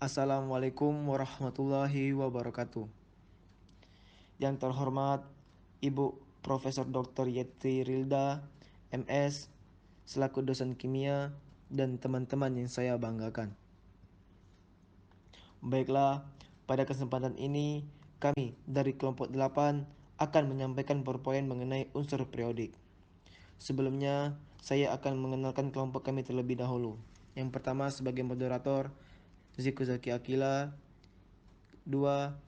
Assalamualaikum warahmatullahi wabarakatuh. Yang terhormat Ibu Profesor Dr. Yeti Rilda, MS, selaku dosen kimia dan teman-teman yang saya banggakan. Baiklah, pada kesempatan ini kami dari kelompok 8 akan menyampaikan powerpoint mengenai unsur periodik. Sebelumnya, saya akan mengenalkan kelompok kami terlebih dahulu. Yang pertama sebagai moderator, Ziku Zaki Akila. 2.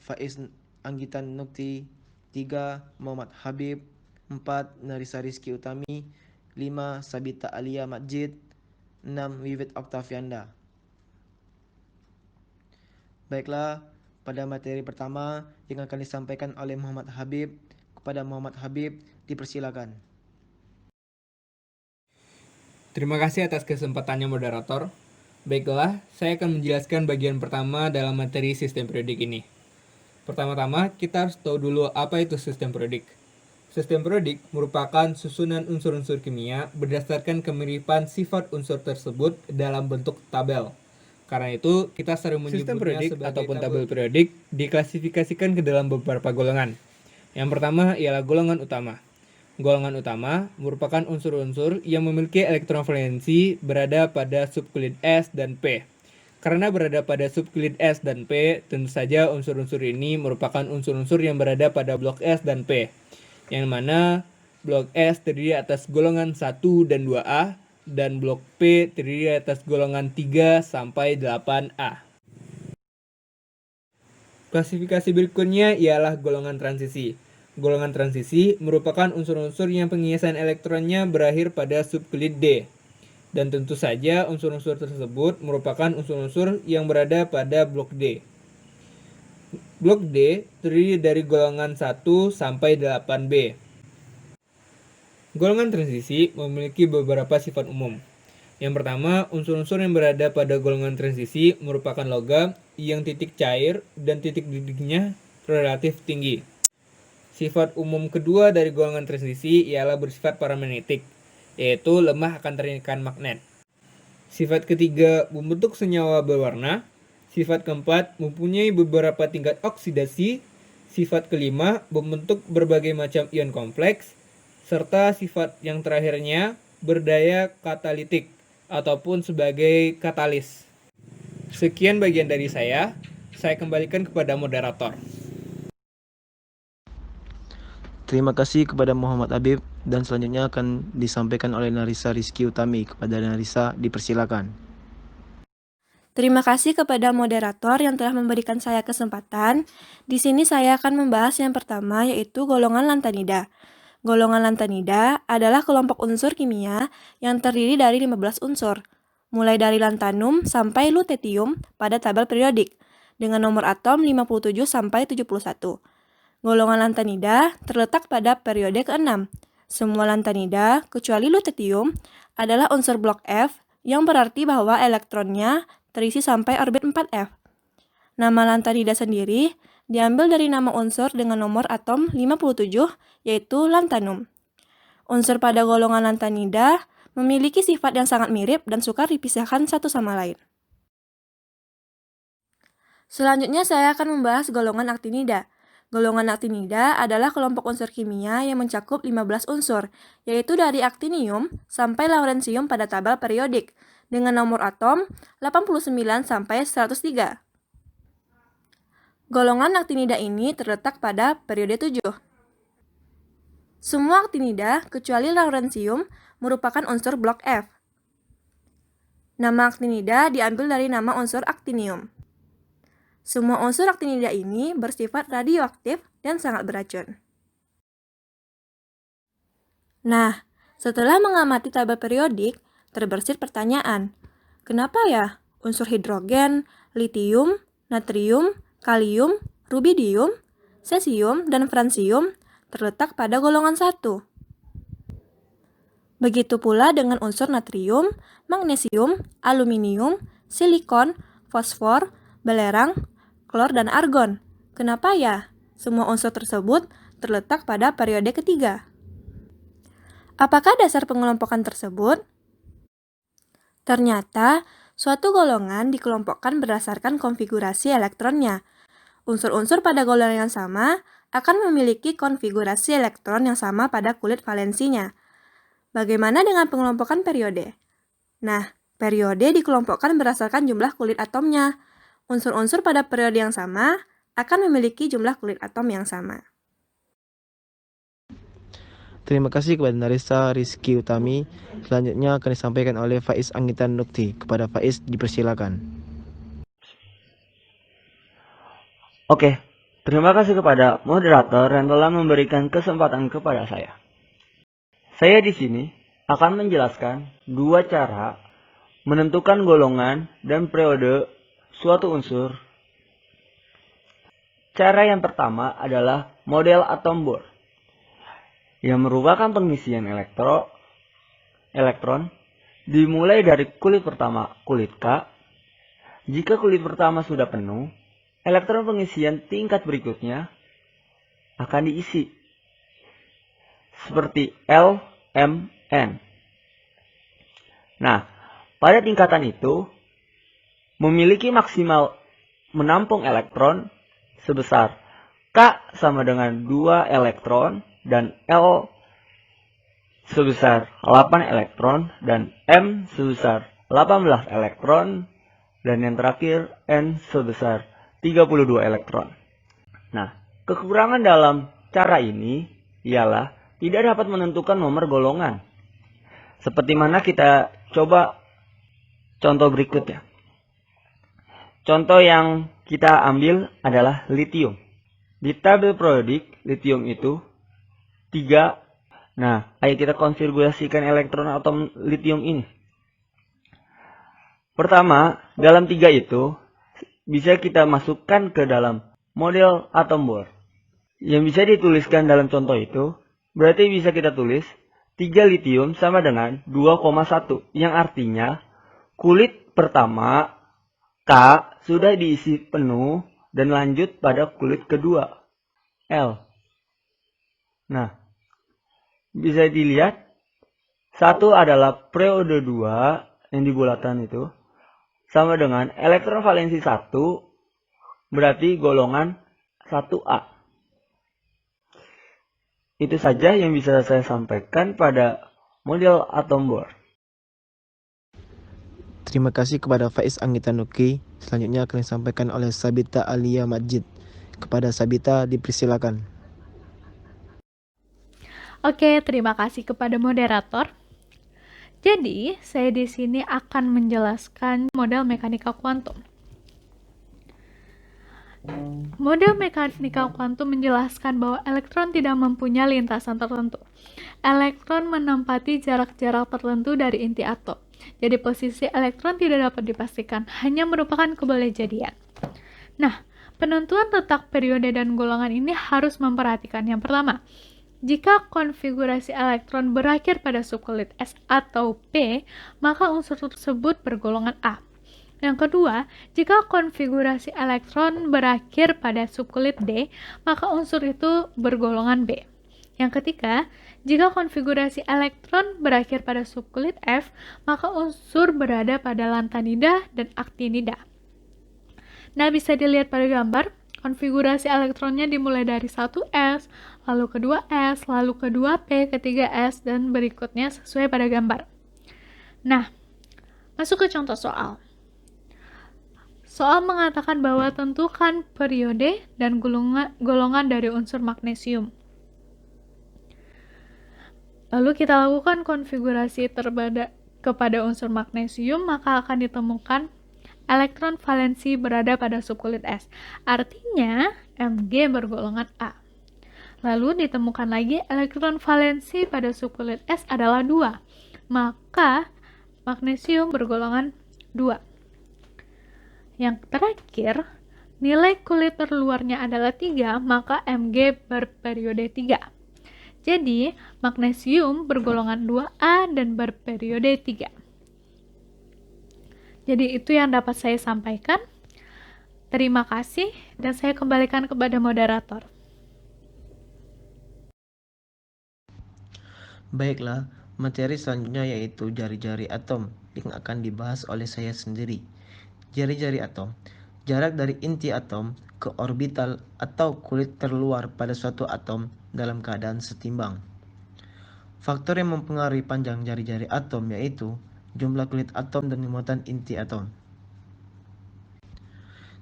Faiz Anggitan Nukti. 3. Muhammad Habib. 4. Narisa Rizky Utami. 5. Sabita Alia Majid. 6. Wiwit Octavianda. Baiklah, pada materi pertama yang akan disampaikan oleh Muhammad Habib. Kepada Muhammad Habib, dipersilakan. Terima kasih atas kesempatannya moderator. Baiklah, saya akan menjelaskan bagian pertama dalam materi sistem periodik ini. Pertama-tama, kita harus tahu dulu apa itu sistem periodik. Sistem periodik merupakan susunan unsur-unsur kimia berdasarkan kemiripan sifat unsur tersebut dalam bentuk tabel. Karena itu, kita sering menyebutnya sebagai tabel periodik diklasifikasikan ke dalam beberapa golongan. Yang pertama ialah golongan utama. Golongan utama merupakan unsur-unsur yang memiliki elektron valensi berada pada subkulit S dan P. Karena berada pada subkulit S dan P, tentu saja unsur-unsur ini merupakan unsur-unsur yang berada pada blok S dan P, yang mana blok S terdiri atas golongan 1 dan 2A, dan blok P terdiri atas golongan 3 sampai 8A. Klasifikasi berikutnya ialah golongan transisi. Golongan transisi merupakan unsur-unsur yang pengisian elektronnya berakhir pada subkulit D. Dan tentu saja unsur-unsur tersebut merupakan unsur-unsur yang berada pada blok D. Blok D terdiri dari golongan 1 sampai 8B. Golongan transisi memiliki beberapa sifat umum. Yang pertama, unsur-unsur yang berada pada golongan transisi merupakan logam yang titik cair dan titik didiknya relatif tinggi. Sifat umum kedua dari golongan transisi ialah bersifat paramagnetik, yaitu lemah akan terikat magnet. Sifat ketiga membentuk senyawa berwarna. Sifat keempat mempunyai beberapa tingkat oksidasi. Sifat kelima membentuk berbagai macam ion kompleks. Serta sifat yang terakhirnya berdaya katalitik ataupun sebagai katalis. Sekian bagian dari saya kembalikan kepada moderator. Terima kasih kepada Muhammad Habib dan selanjutnya akan disampaikan oleh Narisa Rizky Utami. Kepada Narisa, dipersilakan. Terima kasih kepada moderator yang telah memberikan saya kesempatan. Di sini saya akan membahas yang pertama yaitu golongan lantanida. Golongan lantanida adalah kelompok unsur kimia yang terdiri dari 15 unsur, mulai dari lantanum sampai lutetium pada tabel periodik, dengan nomor atom 57 sampai 71. Golongan lantanida terletak pada periode ke-6. Semua lantanida, kecuali lutetium, adalah unsur blok F yang berarti bahwa elektronnya terisi sampai orbit 4F. Nama lantanida sendiri diambil dari nama unsur dengan nomor atom 57, yaitu lantanum. Unsur pada golongan lantanida memiliki sifat yang sangat mirip dan sukar dipisahkan satu sama lain. Selanjutnya saya akan membahas golongan aktinida. Golongan aktinida adalah kelompok unsur kimia yang mencakup 15 unsur, yaitu dari aktinium sampai lawrensium pada tabel periodik, dengan nomor atom 89 sampai 103. Golongan aktinida ini terletak pada periode 7. Semua aktinida, kecuali lawrensium, merupakan unsur blok F. Nama aktinida diambil dari nama unsur aktinium. Semua unsur aktinida ini bersifat radioaktif dan sangat beracun. Nah, setelah mengamati tabel periodik, terbersit pertanyaan, kenapa ya unsur hidrogen, litium, natrium, kalium, rubidium, cesium, dan fransium terletak pada golongan 1? Begitu pula dengan unsur natrium, magnesium, aluminium, silikon, fosfor, belerang, klor, dan argon. Kenapa ya semua unsur tersebut terletak pada periode ketiga? Apakah dasar pengelompokan tersebut? Ternyata, Suatu golongan dikelompokkan berdasarkan konfigurasi elektronnya. Unsur-unsur pada golongan yang sama akan memiliki konfigurasi elektron yang sama pada kulit valensinya. Bagaimana dengan pengelompokan periode? Nah, periode dikelompokkan berdasarkan jumlah kulit atomnya. Unsur-unsur pada periode yang sama akan memiliki jumlah kulit atom yang sama. Terima kasih kepada Narisa Rizky Utami. Selanjutnya akan disampaikan oleh Faiz Anggitan Nukti. Kepada Faiz dipersilakan. Oke, terima kasih kepada moderator yang telah memberikan kesempatan kepada saya. Saya di sini akan menjelaskan dua cara menentukan golongan dan periode suatu unsur. Cara yang pertama adalah model atom Bohr, yang merupakan pengisian elektron dimulai dari kulit pertama, kulit K. Jika kulit pertama sudah penuh, elektron pengisian tingkat berikutnya akan diisi seperti L, M, N. Nah, pada tingkatan itu memiliki maksimal menampung elektron sebesar K sama dengan 2 elektron dan L sebesar 8 elektron dan M sebesar 18 elektron dan yang terakhir N sebesar 32 elektron. Nah, kekurangan dalam cara ini ialah tidak dapat menentukan nomor golongan. Seperti mana kita coba contoh berikutnya. Contoh yang kita ambil adalah litium. Di tabel periodik, litium itu 3. Nah, ayo kita konfigurasikan elektron atom litium ini. Pertama, dalam 3 itu bisa kita masukkan ke dalam model atom Bohr. Yang bisa dituliskan dalam contoh itu, berarti bisa kita tulis 3 litium sama dengan 2,1. Yang artinya, kulit pertama K sudah diisi penuh dan lanjut pada kulit kedua L. Nah, bisa dilihat, satu adalah periode 2 yang di bulatan itu sama dengan elektron valensi 1 berarti golongan 1A. Itu saja yang bisa saya sampaikan pada model atom Bohr. Terima kasih kepada Faiz Anggitan Nukti. Selanjutnya akan disampaikan oleh Sabita Alia Majid. Kepada Sabita dipersilakan. Oke, terima kasih kepada moderator. Jadi, saya di sini akan menjelaskan model mekanika kuantum. Model mekanika kuantum menjelaskan bahwa elektron tidak mempunyai lintasan tertentu. Elektron menempati jarak-jarak tertentu dari inti atom. Jadi posisi elektron tidak dapat dipastikan, hanya merupakan kebolehjadian. Nah, penentuan letak periode dan golongan ini harus memperhatikan yang pertama, jika konfigurasi elektron berakhir pada subkulit S atau P, maka unsur tersebut bergolongan A. Yang kedua, jika konfigurasi elektron berakhir pada subkulit D, maka unsur itu bergolongan B. Yang ketiga, jika konfigurasi elektron berakhir pada subkulit F, maka unsur berada pada lantanida dan aktinida. Nah, bisa dilihat pada gambar, konfigurasi elektronnya dimulai dari 1S, lalu kedua S, lalu kedua P, ketiga S, dan berikutnya sesuai pada gambar. Nah, masuk ke contoh soal. Soal mengatakan bahwa tentukan periode dan golongan dari unsur magnesium. Lalu kita lakukan konfigurasi kepada unsur magnesium, maka akan ditemukan elektron valensi berada pada subkulit S. Artinya, Mg bergolongan A. Lalu ditemukan lagi elektron valensi pada subkulit S adalah 2. Maka, magnesium bergolongan 2. Yang terakhir, nilai kulit terluarnya adalah 3, maka Mg berperiode 3. Jadi, magnesium bergolongan 2A dan berperiode 3. Jadi, itu yang dapat saya sampaikan. Terima kasih, dan saya kembalikan kepada moderator. Baiklah, materi selanjutnya yaitu jari-jari atom yang akan dibahas oleh saya sendiri. Jari-jari atom. Jarak dari inti atom ke orbital atau kulit terluar pada suatu atom dalam keadaan setimbang. Faktor yang mempengaruhi panjang jari-jari atom yaitu jumlah kulit atom dan muatan inti atom.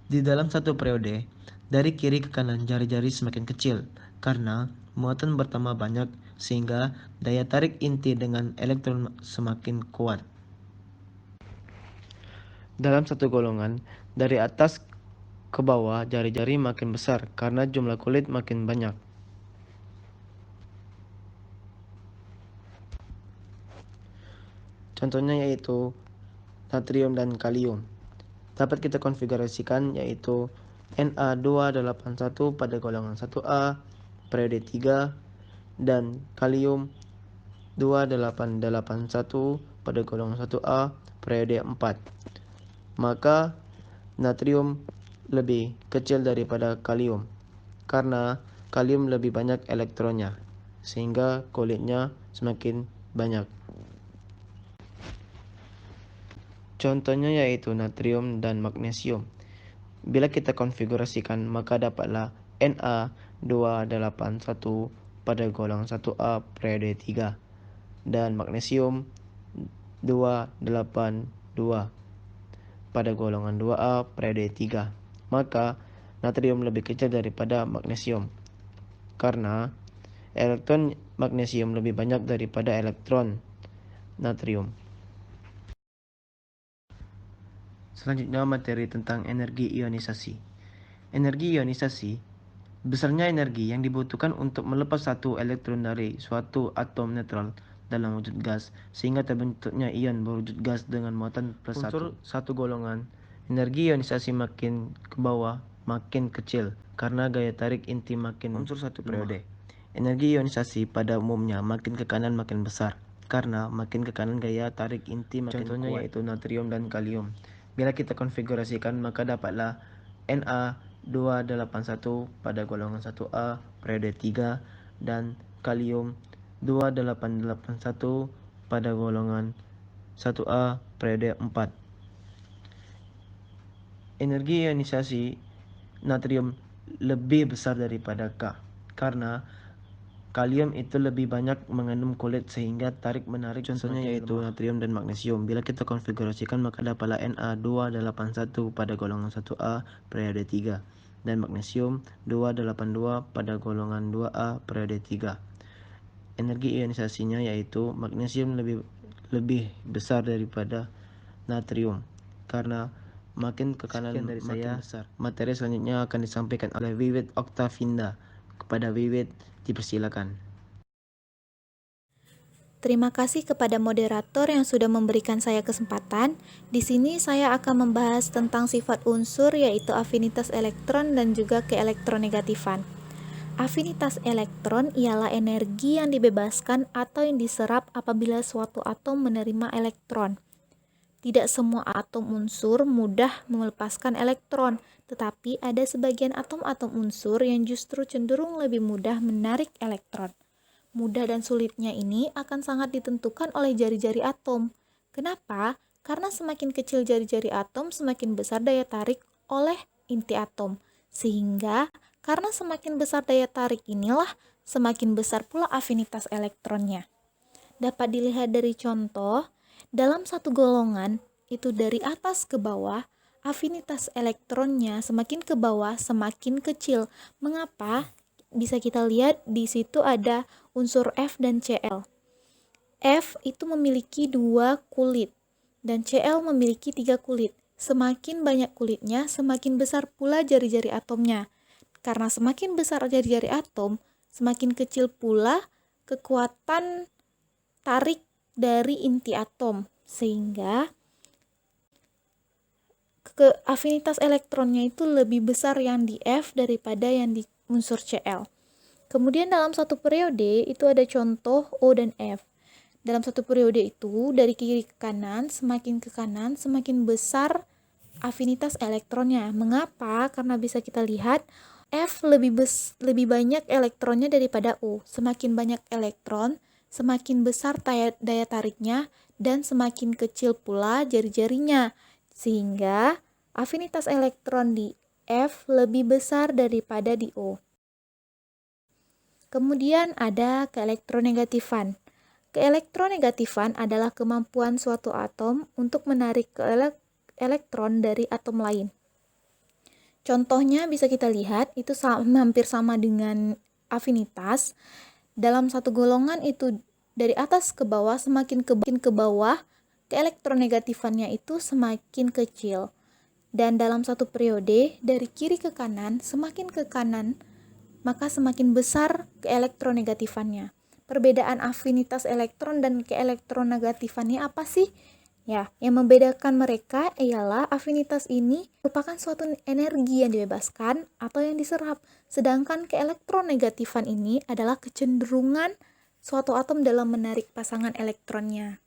Di dalam satu periode, dari kiri ke kanan jari-jari semakin kecil karena muatan bertambah banyak sehingga daya tarik inti dengan elektron semakin kuat. Dalam satu golongan, dari atas ke bawah jari-jari makin besar karena jumlah kulit makin banyak. Contohnya yaitu natrium dan kalium. Dapat kita konfigurasikan yaitu Na281 pada golongan 1A periode 3 dan kalium 2881 pada golongan 1A periode 4. Maka natrium lebih kecil daripada kalium karena kalium lebih banyak elektronnya sehingga kulitnya semakin banyak. Contohnya yaitu natrium dan magnesium. Bila kita konfigurasikan maka dapatlah Na281 pada golongan 1A periode 3 dan magnesium 282 pada golongan 2A periode 3. Maka natrium lebih kecil daripada magnesium karena elektron magnesium lebih banyak daripada elektron natrium. Selanjutnya materi tentang energi ionisasi. Energi ionisasi besarnya energi yang dibutuhkan untuk melepas satu elektron dari suatu atom netral dalam wujud gas sehingga terbentuknya ion berwujud gas dengan muatan plus unsur satu golongan. Energi ionisasi makin ke bawah makin kecil karena gaya tarik inti makin unsur satu periode. Energi ionisasi pada umumnya makin ke kanan makin besar karena makin ke kanan gaya tarik inti makin contohnya kuat. Yaitu natrium dan kalium. Bila kita konfigurasikan maka dapatlah Na281 pada golongan 1A periode 3 dan kalium 2881 pada golongan 1A periode 4. Energi ionisasi natrium lebih besar daripada K karena kalium itu lebih banyak mengandung kulit sehingga tarik-menarik contohnya yaitu natrium dan magnesium. Bila kita konfigurasikan maka dapatlah Na281 pada golongan 1A periode 3 dan magnesium 282 pada golongan 2A periode 3. Energi ionisasinya yaitu magnesium lebih besar daripada natrium karena makin ke kanan dari saya besar. Materi selanjutnya akan disampaikan oleh Wiwit Oktavinda. Kepada Wiwit dipersilakan. Terima kasih kepada moderator yang sudah memberikan saya kesempatan. Di sini saya akan membahas tentang sifat unsur yaitu afinitas elektron dan juga keelektronegatifan. Afinitas elektron ialah energi yang dibebaskan atau yang diserap apabila suatu atom menerima elektron. Tidak semua atom unsur mudah melepaskan elektron, tetapi ada sebagian atom-atom unsur yang justru cenderung lebih mudah menarik elektron. Mudah dan sulitnya ini akan sangat ditentukan oleh jari-jari atom. Kenapa? Karena semakin kecil jari-jari atom, semakin besar daya tarik oleh inti atom. Sehingga karena semakin besar daya tarik inilah, semakin besar pula afinitas elektronnya. Dapat dilihat dari contoh, dalam satu golongan, itu dari atas ke bawah, afinitas elektronnya semakin ke bawah semakin kecil. Mengapa? Bisa kita lihat di situ ada unsur F dan Cl. F itu memiliki 2 kulit dan Cl memiliki 3 kulit. Semakin banyak kulitnya, semakin besar pula jari-jari atomnya. Karena semakin besar jari-jari atom, semakin kecil pula kekuatan tarik dari inti atom, sehingga afinitas elektronnya itu lebih besar yang di F daripada yang di unsur Cl. Kemudian dalam satu periode itu ada contoh O dan F. Dalam satu periode itu dari kiri ke kanan semakin besar afinitas elektronnya. Mengapa? Karena bisa kita lihat F lebih banyak elektronnya daripada O. Semakin banyak elektron, semakin besar daya tariknya dan semakin kecil pula jari-jarinya, sehingga afinitas elektron di F lebih besar daripada di O. Kemudian ada keelektronegatifan. Keelektronegatifan adalah kemampuan suatu atom untuk menarik elektron dari atom lain. Contohnya bisa kita lihat, itu hampir sama dengan afinitas. Dalam satu golongan itu dari atas ke bawah, semakin ke bawah, keelektronegatifannya itu semakin kecil. Dan dalam satu periode, dari kiri ke kanan, semakin ke kanan, maka semakin besar keelektronegatifannya. Perbedaan afinitas elektron dan keelektronegatifannya apa sih? Ya, yang membedakan mereka ialah afinitas ini merupakan suatu energi yang dibebaskan atau yang diserap, sedangkan keelektronegatifan ini adalah kecenderungan suatu atom dalam menarik pasangan elektronnya.